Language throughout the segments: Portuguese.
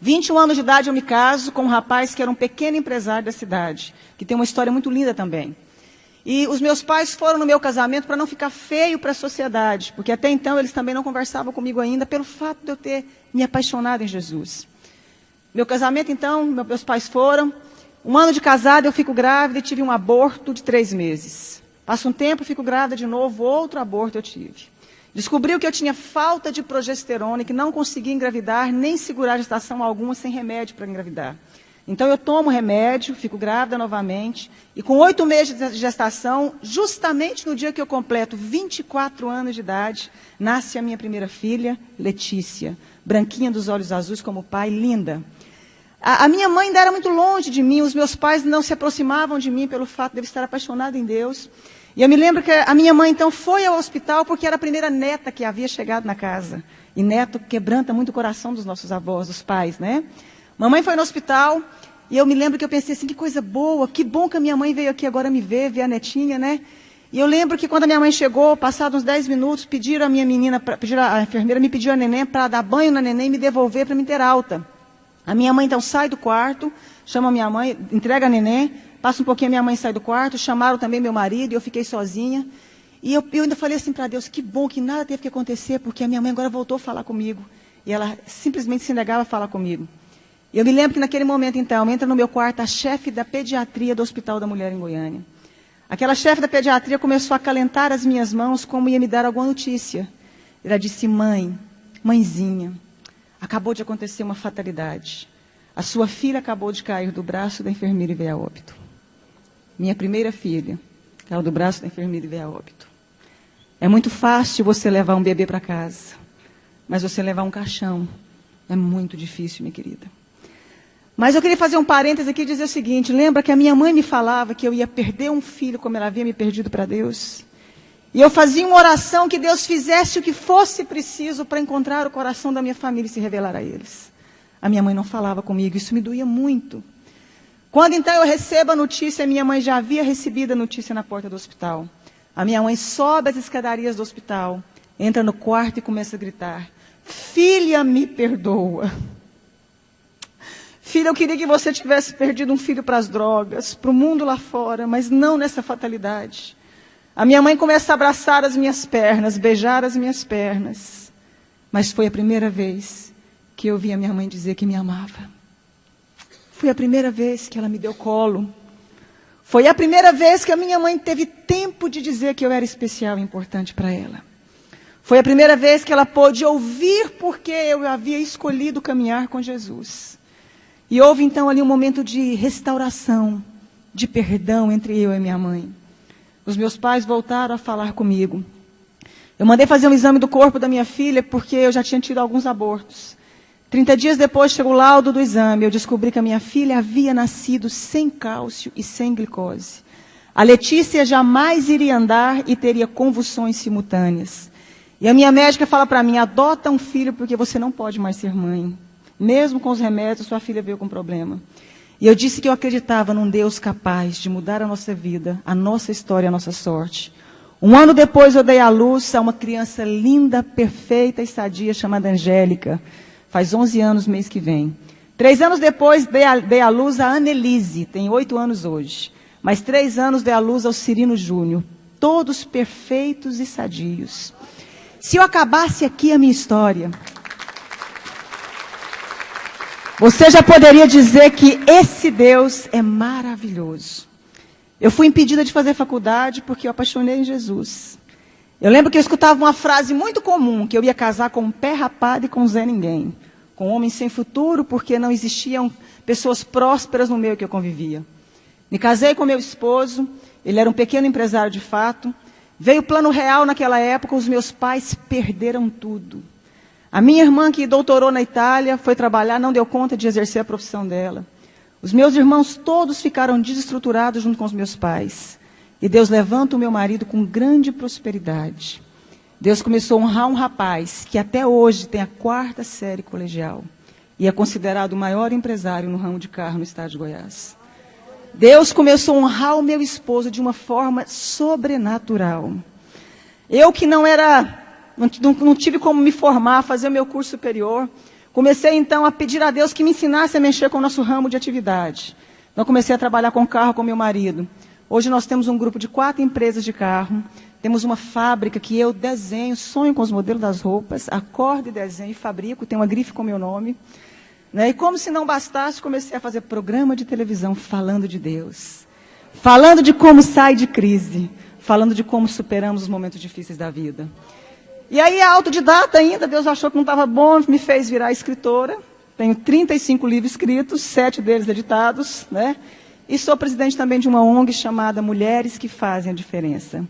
21 anos de idade eu me caso com um rapaz que era um pequeno empresário da cidade, que tem uma história muito linda também. E os meus pais foram no meu casamento para não ficar feio para a sociedade, porque até então eles também não conversavam comigo ainda pelo fato de eu ter me apaixonado em Jesus. Meu casamento, então, meus pais foram. 1 ano de casada, eu fico grávida e tive um aborto de 3 meses. Passa um tempo, fico grávida de novo, outro aborto eu tive. Descobriu que eu tinha falta de progesterona e que não conseguia engravidar, nem segurar gestação alguma sem remédio para engravidar. Então eu tomo remédio, fico grávida novamente, e com 8 meses de gestação, justamente no dia que eu completo 24 anos de idade, nasce a minha primeira filha, Letícia, branquinha dos olhos azuis como o pai, linda. A minha mãe ainda era muito longe de mim, os meus pais não se aproximavam de mim pelo fato de eu estar apaixonada em Deus. E eu me lembro que a minha mãe, então, foi ao hospital porque era a primeira neta que havia chegado na casa. E neto quebranta muito o coração dos nossos avós, dos pais, né? Mamãe foi no hospital e eu me lembro que eu pensei assim, que coisa boa, que bom que a minha mãe veio aqui agora me ver a netinha, né? E eu lembro que quando a minha mãe chegou, passados uns 10 minutos, pediram a minha menina, a enfermeira me pediu a neném para dar banho na neném e me devolver para me ter alta. A minha mãe, então, sai do quarto, chama a minha mãe, entrega a neném, passa um pouquinho, a minha mãe sai do quarto, chamaram também meu marido, e eu fiquei sozinha. E eu ainda falei assim para Deus, que bom que nada teve que acontecer, porque a minha mãe agora voltou a falar comigo. E ela simplesmente se negava a falar comigo. E eu me lembro que naquele momento, então, entra no meu quarto a chefe da pediatria do Hospital da Mulher em Goiânia. Aquela chefe da pediatria começou a acalentar as minhas mãos como ia me dar alguma notícia. Ela disse, mãezinha, acabou de acontecer uma fatalidade. A sua filha acabou de cair do braço da enfermeira e veio a óbito. Minha primeira filha caiu do braço da enfermeira e veio a óbito. É muito fácil você levar um bebê para casa, mas você levar um caixão é muito difícil, minha querida. Mas eu queria fazer um parêntese aqui e dizer o seguinte, lembra que a minha mãe me falava que eu ia perder um filho como ela havia me perdido para Deus? E eu fazia uma oração que Deus fizesse o que fosse preciso para encontrar o coração da minha família e se revelar a eles. A minha mãe não falava comigo, isso me doía muito. Quando então eu recebo a notícia, a minha mãe já havia recebido a notícia na porta do hospital. A minha mãe sobe as escadarias do hospital, entra no quarto e começa a gritar, filha, me perdoa. Filha, eu queria que você tivesse perdido um filho para as drogas, para o mundo lá fora, mas não nessa fatalidade. A minha mãe começa a abraçar as minhas pernas, beijar as minhas pernas. Mas foi a primeira vez que eu vi a minha mãe dizer que me amava. Foi a primeira vez que ela me deu colo. Foi a primeira vez que a minha mãe teve tempo de dizer que eu era especial e importante para ela. Foi a primeira vez que ela pôde ouvir porque eu havia escolhido caminhar com Jesus. E houve então ali um momento de restauração, de perdão entre eu e minha mãe. Os meus pais voltaram a falar comigo. Eu mandei fazer um exame do corpo da minha filha porque eu já tinha tido alguns abortos. 30 dias depois chegou o laudo do exame. Eu descobri que a minha filha havia nascido sem cálcio e sem glicose. A Letícia jamais iria andar e teria convulsões simultâneas. E a minha médica fala para mim, adota um filho porque você não pode mais ser mãe. Mesmo com os remédios, sua filha veio com problema. E eu disse que eu acreditava num Deus capaz de mudar a nossa vida, a nossa história, a nossa sorte. 1 ano depois eu dei à luz a uma criança linda, perfeita e sadia chamada Angélica. Faz 11 anos mês que vem. 3 anos depois dei à luz a Annelise, tem 8 anos hoje. Mais 3 anos dei à luz ao Cirino Júnior. Todos perfeitos e sadios. Se eu acabasse aqui a minha história, você já poderia dizer que esse Deus é maravilhoso. Eu fui impedida de fazer faculdade porque eu apaixonei em Jesus. Eu lembro que eu escutava uma frase muito comum, que eu ia casar com um pé rapado e com um Zé Ninguém. Com um homem sem futuro, porque não existiam pessoas prósperas no meio que eu convivia. Me casei com meu esposo, ele era um pequeno empresário de fato. Veio o plano real naquela época, os meus pais perderam tudo. A minha irmã, que doutorou na Itália, foi trabalhar, não deu conta de exercer a profissão dela. Os meus irmãos todos ficaram desestruturados junto com os meus pais. E Deus levanta o meu marido com grande prosperidade. Deus começou a honrar um rapaz que até hoje tem a 4ª série colegial. E é considerado o maior empresário no ramo de carro no estado de Goiás. Deus começou a honrar o meu esposo de uma forma sobrenatural. Eu que não tive como me formar, fazer o meu curso superior. Comecei, então, a pedir a Deus que me ensinasse a mexer com o nosso ramo de atividade. Então, comecei a trabalhar com carro com meu marido. Hoje nós temos um grupo de 4 empresas de carro. Temos uma fábrica que eu desenho, sonho com os modelos das roupas, acordo e desenho e fabrico, tem uma grife com meu nome. Né? E como se não bastasse, comecei a fazer programa de televisão falando de Deus. Falando de como sai de crise. Falando de como superamos os momentos difíceis da vida. E aí, autodidata ainda, Deus achou que não estava bom, me fez virar escritora. Tenho 35 livros escritos, 7 deles editados, né? E sou presidente também de uma ONG chamada Mulheres que Fazem a Diferença.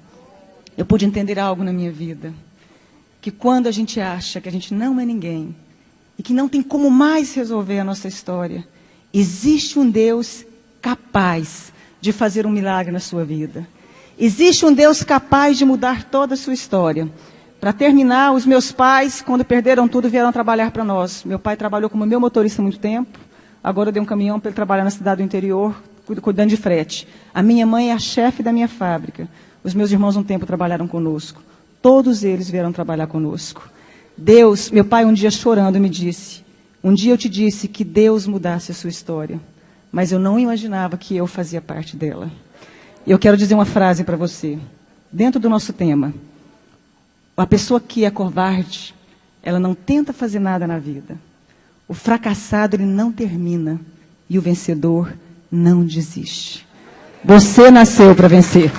Eu pude entender algo na minha vida, que quando a gente acha que a gente não é ninguém, e que não tem como mais resolver a nossa história, existe um Deus capaz de fazer um milagre na sua vida. Existe um Deus capaz de mudar toda a sua história. Para terminar, os meus pais, quando perderam tudo, vieram trabalhar para nós. Meu pai trabalhou como meu motorista há muito tempo. Agora eu dei um caminhão para ele trabalhar na cidade do interior, cuidando de frete. A minha mãe é a chefe da minha fábrica. Os meus irmãos um tempo trabalharam conosco. Todos eles vieram trabalhar conosco. Deus, meu pai um dia chorando me disse, um dia eu te disse que Deus mudasse a sua história, mas eu não imaginava que eu fazia parte dela. Eu quero dizer uma frase para você, dentro do nosso tema. A pessoa que é covarde, ela não tenta fazer nada na vida. O fracassado, ele não termina. E o vencedor não desiste. Você nasceu para vencer.